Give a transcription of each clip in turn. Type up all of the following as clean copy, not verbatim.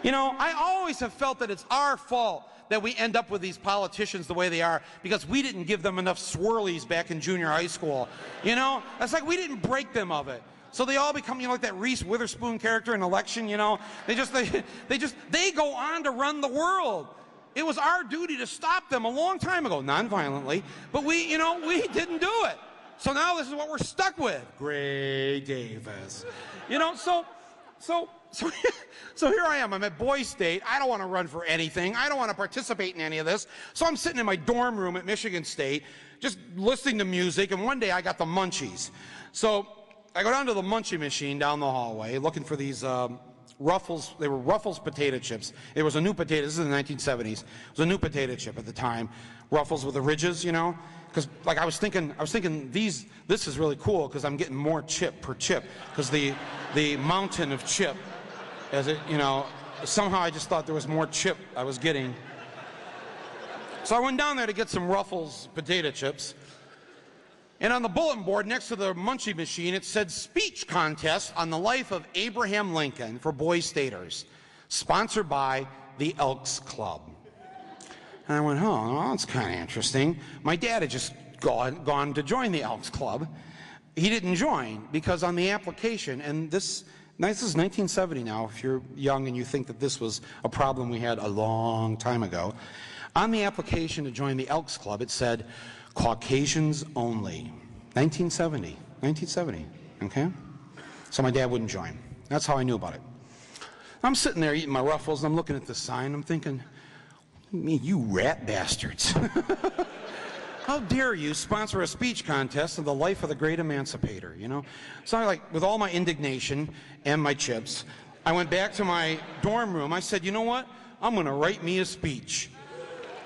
You know, I always have felt that it's our fault that we end up with these politicians the way they are because we didn't give them enough swirlies back in junior high school. You know, it's like we didn't break them of it. So they all become, you know, like that Reese Witherspoon character in Election, you know. They go on to run the world. It was our duty to stop them a long time ago, non-violently, but we didn't do it. So now this is what we're stuck with. Gray Davis. You know, so here I am. I'm at Boys State. I don't want to run for anything. I don't want to participate in any of this. So I'm sitting in my dorm room at Michigan State, just listening to music, and one day I got the munchies. So I go down to the munchie machine down the hallway, looking for these Ruffles. They were Ruffles potato chips. It was a new potato. This is in the 1970s. It was a new potato chip at the time. Ruffles with the ridges, you know. Because like I was thinking this is really cool because I'm getting more chip per chip because the mountain of chip, as it, you know, somehow I just thought there was more chip I was getting. So I went down there to get some Ruffles potato chips. And on the bulletin board next to the munchie machine, it said speech contest on the life of Abraham Lincoln for Boys Staters, sponsored by the Elks Club. And I went, oh, well, that's kind of interesting. My dad had just gone to join the Elks Club. He didn't join because on the application, and this is 1970 now, if you're young and you think that this was a problem we had a long time ago. On the application to join the Elks Club, it said, Caucasians only. 1970, okay? So my dad wouldn't join. That's how I knew about it. I'm sitting there eating my Ruffles, and I'm looking at the sign. I'm thinking, you rat bastards. How dare you sponsor a speech contest of the life of the great emancipator, you know? So I, like, with all my indignation and my chips, I went back to my dorm room. I said, you know what? I'm going to write me a speech.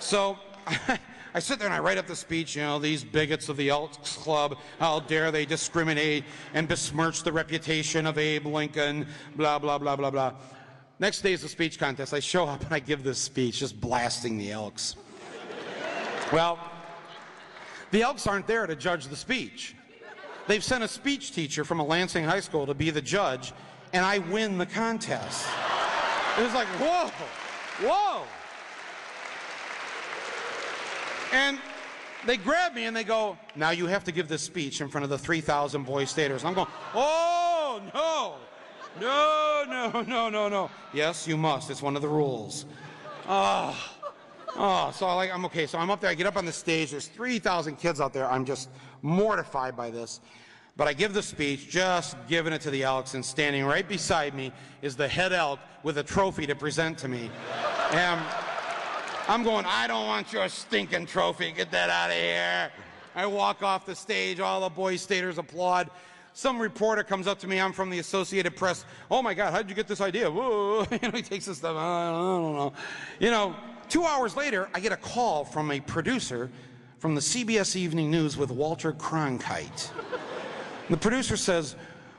So I sit there and I write up the speech, you know, these bigots of the Elks Club, how dare they discriminate and besmirch the reputation of Abe Lincoln, blah, blah, blah, blah, blah. Next day is the speech contest. I show up and I give this speech, just blasting the Elks. Well, the Elks aren't there to judge the speech. They've sent a speech teacher from a Lansing high school to be the judge, and I win the contest. It was like, whoa, whoa. And they grab me and they go, now you have to give this speech in front of the 3,000 Boys Staters. I'm going, oh, no. No. Yes, you must. It's one of the rules. So I'm okay. So I'm up there. I get up on the stage. There's 3,000 kids out there. I'm just mortified by this. But I give the speech, just giving it to the Elks, and standing right beside me is the head Elk with a trophy to present to me. And I'm going, I don't want your stinking trophy. Get that out of here. I walk off the stage. All the Boys Staters applaud. Some reporter comes up to me. I'm from the Associated Press. Oh, my God, how did you get this idea? Whoa. You know, he takes this stuff. I don't know. You know, 2 hours later, I get a call from a producer from the CBS Evening News with Walter Cronkite. The producer says,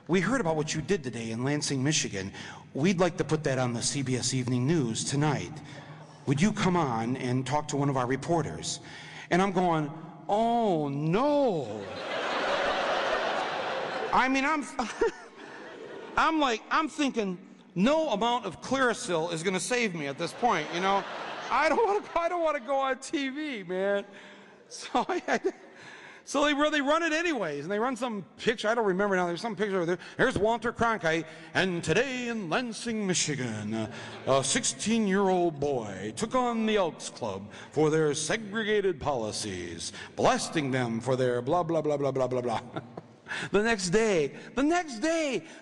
we heard about what you did today in Lansing, Michigan. We'd like to put that on the CBS Evening News tonight. Would you come on and talk to one of our reporters? And I'm going, oh, no. I mean, I'm thinking no amount of Clearasil is going to save me at this point, you know. I don't want to go on TV, man. So they run it anyways, and they run some picture. I don't remember now. There's some picture over there. There's Walter Cronkite, and today in Lansing, Michigan, a 16-year-old boy took on the Elks Club for their segregated policies, blasting them for their blah, blah, blah, blah, blah, blah, blah. The next day,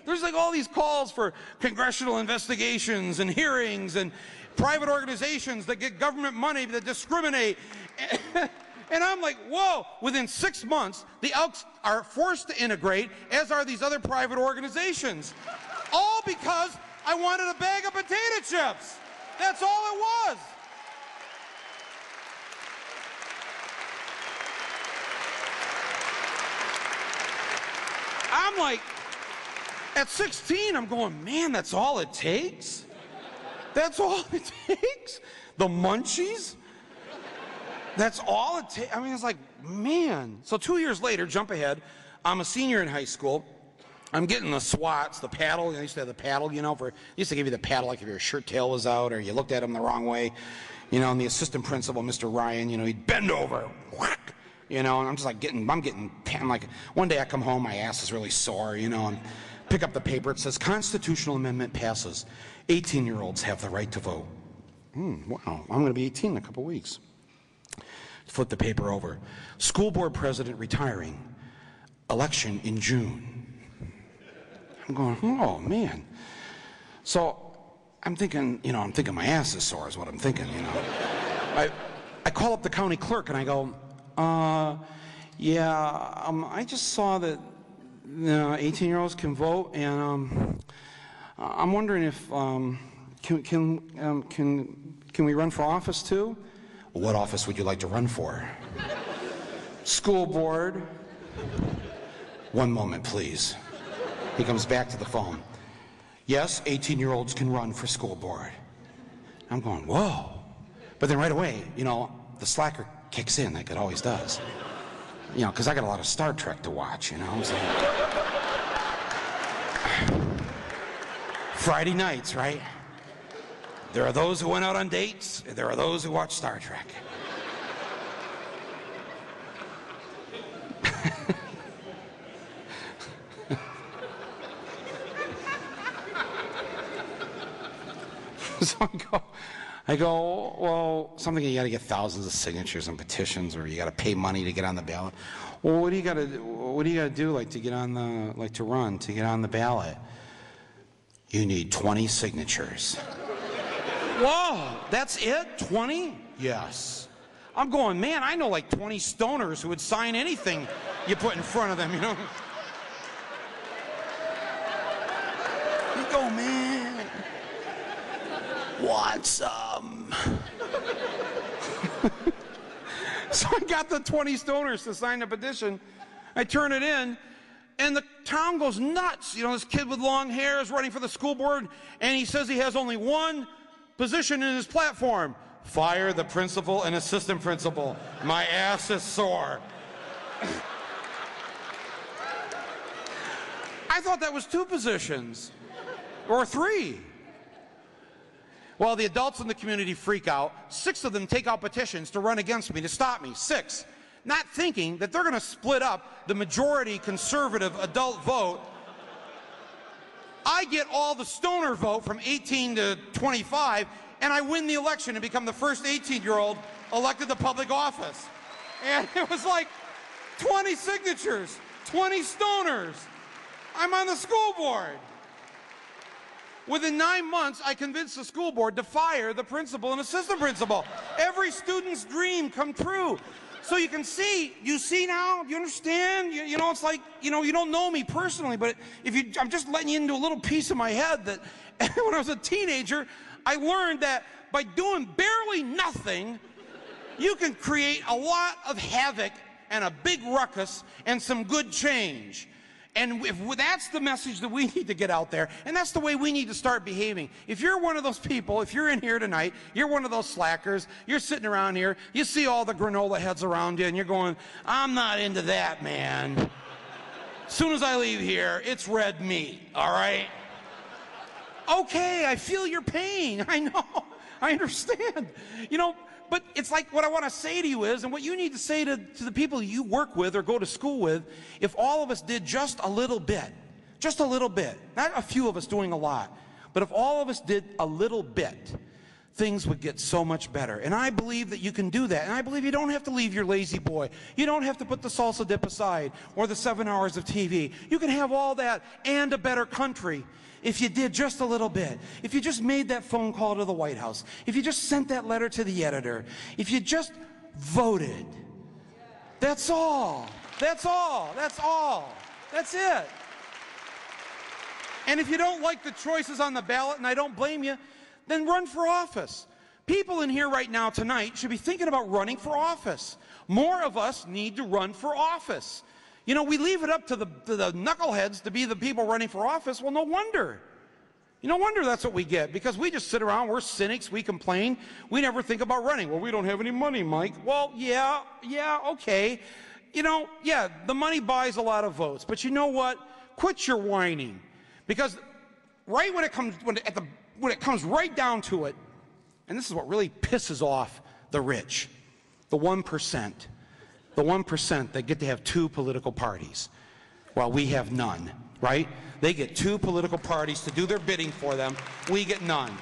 there's like all these calls for congressional investigations and hearings and private organizations that get government money that discriminate. And I'm like, whoa, within 6 months, the Elks are forced to integrate, as are these other private organizations. All because I wanted a bag of potato chips. That's all it was. I'm like, at 16, I'm going, man, that's all it takes? That's all it takes? The munchies? That's all it takes? I mean, it's like, man. So 2 years later, jump ahead, I'm a senior in high school. I'm getting the SWATs, the paddle. I used to have the paddle, you know, they used to give you the paddle like if your shirt tail was out or you looked at him the wrong way. You know, and the assistant principal, Mr. Ryan, you know, he'd bend over, whack, you know, and I'm just like I'm like, one day I come home, my ass is really sore, you know, and pick up the paper. It says, Constitutional Amendment passes. 18-year-olds have the right to vote. Wow, I'm going to be 18 in a couple weeks. Flip the paper over. School board president retiring. Election in June. I'm going, oh, man. So I'm thinking my ass is sore is what I'm thinking, you know. I call up the county clerk and I go, I just saw that 18-year-olds can vote, and I'm wondering if can we run for office too? Well, what office would you like to run for? School board. One moment, please. He comes back to the phone. Yes, 18-year-olds can run for school board. I'm going, whoa. But then right away, you know, the slacker kicks in like it always does. You know, because I got a lot of Star Trek to watch, you know. So, Friday nights, right? There are those who went out on dates, and there are those who watch Star Trek. So I go, well, something you got to get thousands of signatures and petitions, or you got to pay money to get on the ballot. Well, what do you got to do, like to get on to get on the ballot? You need 20 signatures. Whoa, that's it? 20? Yes. I'm going, man, I know like 20 stoners who would sign anything you put in front of them, you know? You go, man, want some? So I got the 20 stoners to sign the petition. I turn it in, and the town goes nuts. You know, this kid with long hair is running for the school board, and he says he has only one position in his platform: fire the principal and assistant principal. My ass is sore. I thought that was 2 positions, or 3. Well, the adults in the community freak out. 6 of them take out petitions to run against me, to stop me. 6. Not thinking that they're going to split up the majority conservative adult vote. I get all the stoner vote from 18 to 25, and I win the election and become the first 18-year-old elected to public office. And it was like 20 signatures, 20 stoners. I'm on the school board. Within 9 months, I convinced the school board to fire the principal and assistant principal. Every student's dream come true. So you can see, you see now, you understand? You know, it's like, you know, you don't know me personally, but I'm just letting you into a little piece of my head that when I was a teenager, I learned that by doing barely nothing, you can create a lot of havoc and a big ruckus and some good change. And if that's the message that we need to get out there, and that's the way we need to start behaving. If you're one of those people, if you're in here tonight, you're one of those slackers, you're sitting around here, you see all the granola heads around you, and you're going, I'm not into that, man. As soon as I leave here, it's red meat, all right? Okay, I feel your pain. I know. I understand. You know, but it's like what I want to say to you is, and what you need to say to the people you work with or go to school with, if all of us did just a little bit, not a few of us doing a lot, but if all of us did a little bit, things would get so much better. And I believe that you can do that. And I believe you don't have to leave your lazy boy. You don't have to put the salsa dip aside or the 7 hours of TV. You can have all that and a better country if you did just a little bit. If you just made that phone call to the White House. If you just sent that letter to the editor. If you just voted. That's all. That's all. That's all. That's it. And if you don't like the choices on the ballot, and I don't blame you, then run for office. People in here right now tonight should be thinking about running for office. More of us need to run for office. You know, we leave it up to the knuckleheads to be the people running for office. Well, no wonder. No wonder that's what we get, because we just sit around, we're cynics, we complain, we never think about running. Well, we don't have any money, Mike. Well, yeah, okay. You know, yeah, the money buys a lot of votes, but you know what? quit your whining, because right when it comes right down to it, and this is what really pisses off the rich, the 1%, the 1% that get to have 2 political parties, while we have none, right? They get 2 political parties to do their bidding for them. We get none.